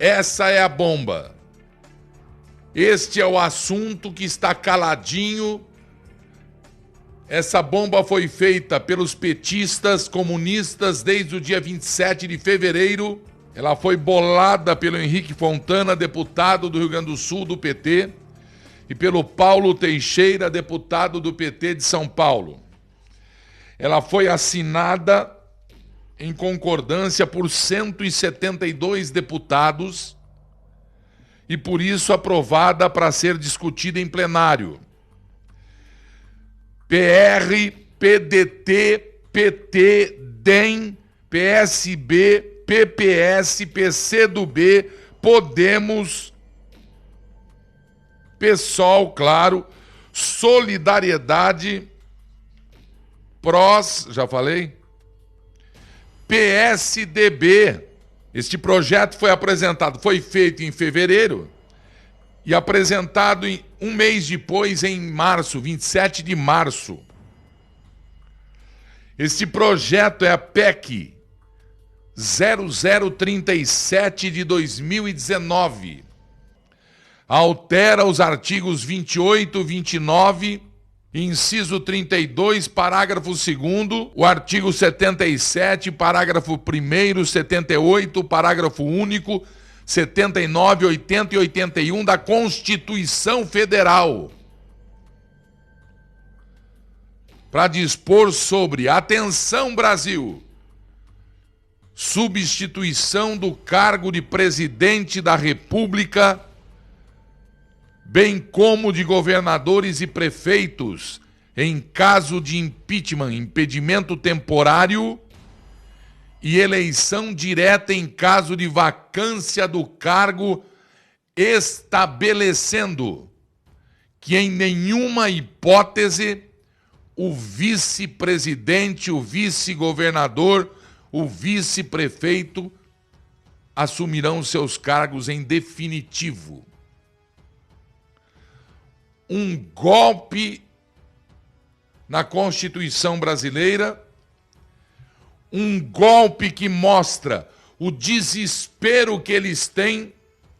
Essa é a bomba. Este é o assunto que está caladinho. Essa bomba foi feita pelos petistas comunistas desde o dia 27 de fevereiro. Ela foi bolada pelo Henrique Fontana, deputado do Rio Grande do Sul, do PT, e pelo Paulo Teixeira, deputado do PT de São Paulo. Ela foi assinada em concordância por 172 deputados e, por isso, aprovada para ser discutida em plenário. PR, PDT, PT, DEM, PSB, PPS, PCdoB, Podemos, PSOL, claro, Solidariedade, PROS, já falei, PSDB. Este projeto foi feito em fevereiro e apresentado um mês depois, em março, 27 de março. Este projeto é a PEC 0037 de 2019. Altera os artigos 28, 29, inciso 32, parágrafo 2º, o artigo 77, parágrafo 1º, 78, parágrafo único, 79, 80 e 81 da Constituição Federal, para dispor sobre, atenção Brasil, substituição do cargo de presidente da República, bem como de governadores e prefeitos, em caso de impeachment, impedimento temporário, e eleição direta em caso de vacância do cargo, estabelecendo que em nenhuma hipótese o vice-presidente, o vice-governador, o vice-prefeito assumirão seus cargos em definitivo. Um golpe na Constituição brasileira, um golpe que mostra o desespero que eles têm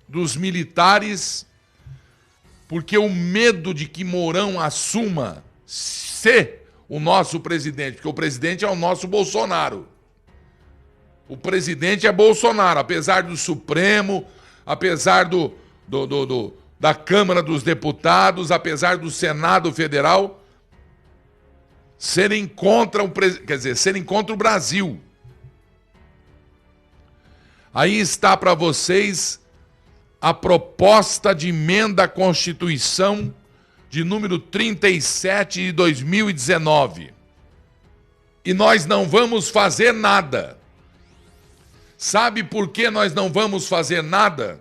dos militares, porque o medo de que Mourão assuma ser o nosso presidente, porque o presidente é o nosso Bolsonaro. O presidente é Bolsonaro, apesar do Supremo, apesar da Câmara dos Deputados, apesar do Senado Federal serem contra o Brasil. Aí está para vocês a proposta de emenda à Constituição de número 37 de 2019. E nós não vamos fazer nada. Sabe por que nós não vamos fazer nada?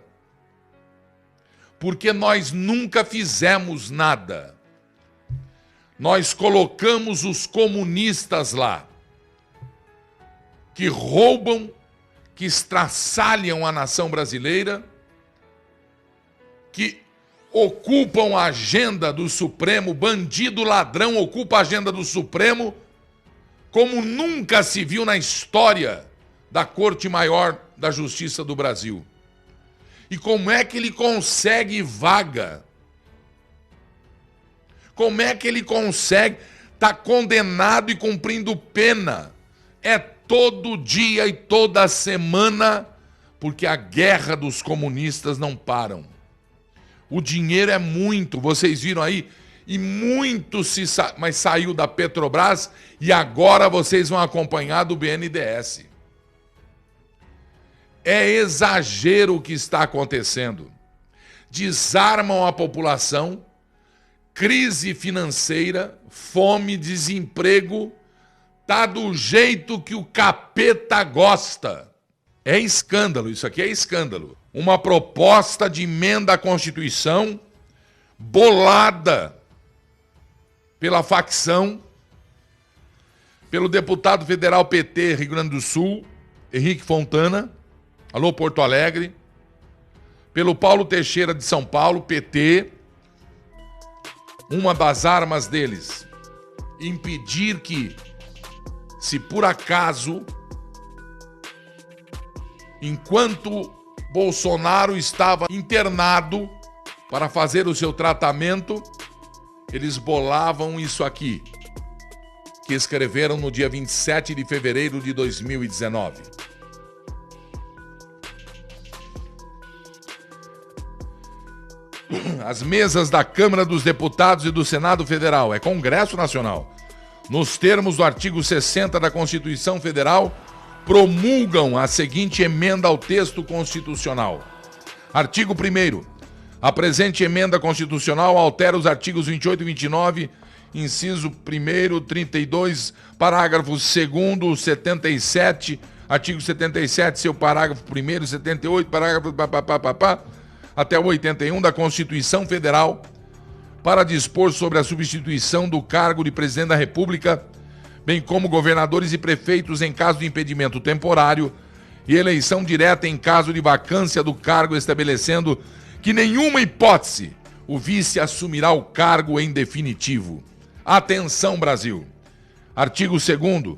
Porque nós nunca fizemos nada. Nós colocamos os comunistas lá, que roubam, que estraçalham a nação brasileira, que ocupam a agenda do Supremo, bandido ladrão ocupa a agenda do Supremo, como nunca se viu na história da Corte Maior da Justiça do Brasil. E como é que ele consegue vaga? Como é que ele consegue estar condenado e cumprindo pena? É todo dia e toda semana, porque a guerra dos comunistas não param. O dinheiro é muito, vocês viram aí, e muito mas saiu da Petrobras e agora vocês vão acompanhar do BNDES. É exagero o que está acontecendo. Desarmam a população, crise financeira, fome, desemprego, tá do jeito que o capeta gosta. É escândalo, isso aqui é escândalo. Uma proposta de emenda à Constituição bolada pela facção, pelo deputado federal PT Rio Grande do Sul, Henrique Fontana, alô Porto Alegre, pelo Paulo Teixeira de São Paulo, PT. Uma das armas deles, impedir que, se por acaso, enquanto Bolsonaro estava internado para fazer o seu tratamento, eles bolavam isso aqui, que escreveram no dia 27 de fevereiro de 2019. As mesas da Câmara dos Deputados e do Senado Federal, é Congresso Nacional, nos termos do artigo 60 da Constituição Federal, promulgam a seguinte emenda ao texto constitucional. Artigo 1º. A presente emenda constitucional altera os artigos 28 e 29, inciso 1º, 32, parágrafo 2º, 77, artigo 77, seu parágrafo 1º, 78, parágrafo até o 81 da Constituição Federal, para dispor sobre a substituição do cargo de presidente da República, bem como governadores e prefeitos em caso de impedimento temporário e eleição direta em caso de vacância do cargo, estabelecendo que nenhuma hipótese o vice assumirá o cargo em definitivo. Atenção, Brasil! Artigo 2º.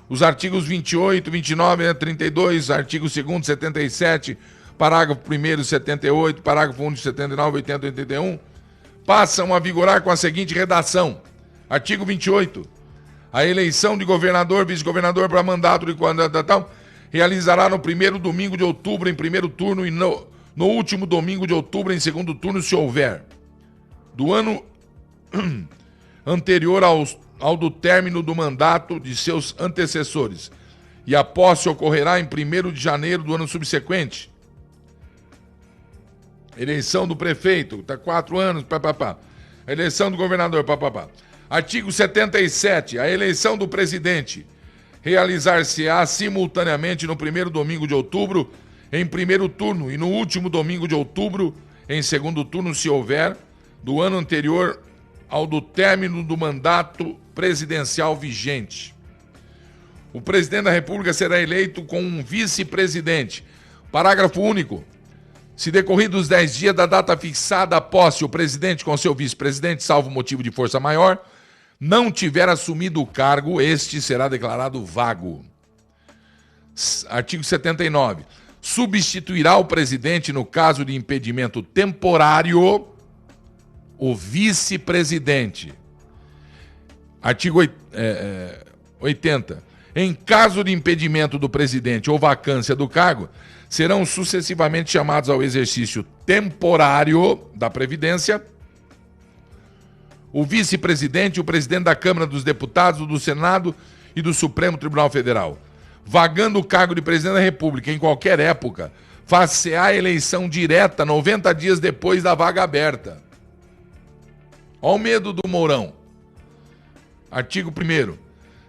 Os artigos 28, 29, 32, artigo 2º, 77, parágrafo 1º, 78, parágrafo 1º, 79, 80 e 81, passam a vigorar com a seguinte redação. Artigo 28. A eleição de governador, vice-governador para mandato de tal realizará no primeiro domingo de outubro em primeiro turno e no último domingo de outubro em segundo turno, se houver, do ano anterior ao do término do mandato de seus antecessores, e a posse ocorrerá em 1º de janeiro do ano subsequente. Eleição do prefeito, tá 4 anos, A eleição do governador, Artigo 77. A eleição do presidente realizar-se-á simultaneamente no primeiro domingo de outubro, em primeiro turno, e no último domingo de outubro, em segundo turno, se houver, do ano anterior ao do término do mandato presidencial vigente. O presidente da República será eleito com um vice-presidente. Parágrafo único. Se decorridos 10 dias da data fixada a posse, o presidente com seu vice-presidente, salvo motivo de força maior, não tiver assumido o cargo, este será declarado vago. Artigo 79. Substituirá o presidente, no caso de impedimento temporário, o vice-presidente. Artigo 80. Em caso de impedimento do presidente ou vacância do cargo, serão sucessivamente chamados ao exercício temporário da Previdência o vice-presidente e o presidente da Câmara dos Deputados, do Senado e do Supremo Tribunal Federal. Vagando o cargo de presidente da República em qualquer época, far-se-á a eleição direta 90 dias depois da vaga aberta. Olha o medo do Mourão. Artigo 1º.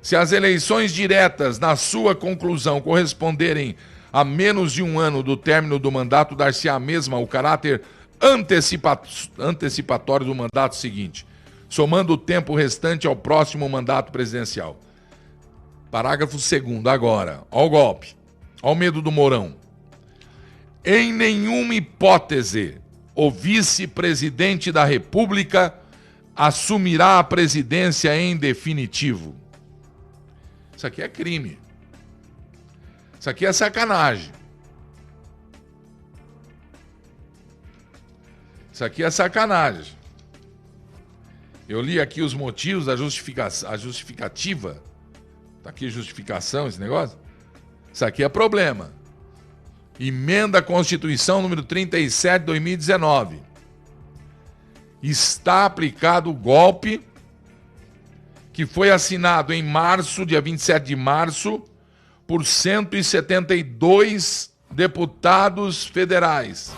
Se as eleições diretas, na sua conclusão, corresponderem a menos de um ano do término do mandato, dar-se-á a mesma o caráter antecipatório do mandato seguinte, somando o tempo restante ao próximo mandato presidencial. Parágrafo 2º, agora. Olha o golpe. Olha o medo do Mourão. Em nenhuma hipótese, o vice-presidente da República assumirá a presidência em definitivo. Isso aqui é crime. Isso aqui é sacanagem. Isso aqui é sacanagem. Eu li aqui os motivos da justificativa. Tá aqui justificação, esse negócio. Isso aqui é problema. Emenda à Constituição número 37 de 2019. Está aplicado o golpe que foi assinado em março, dia 27 de março, por 172 deputados federais.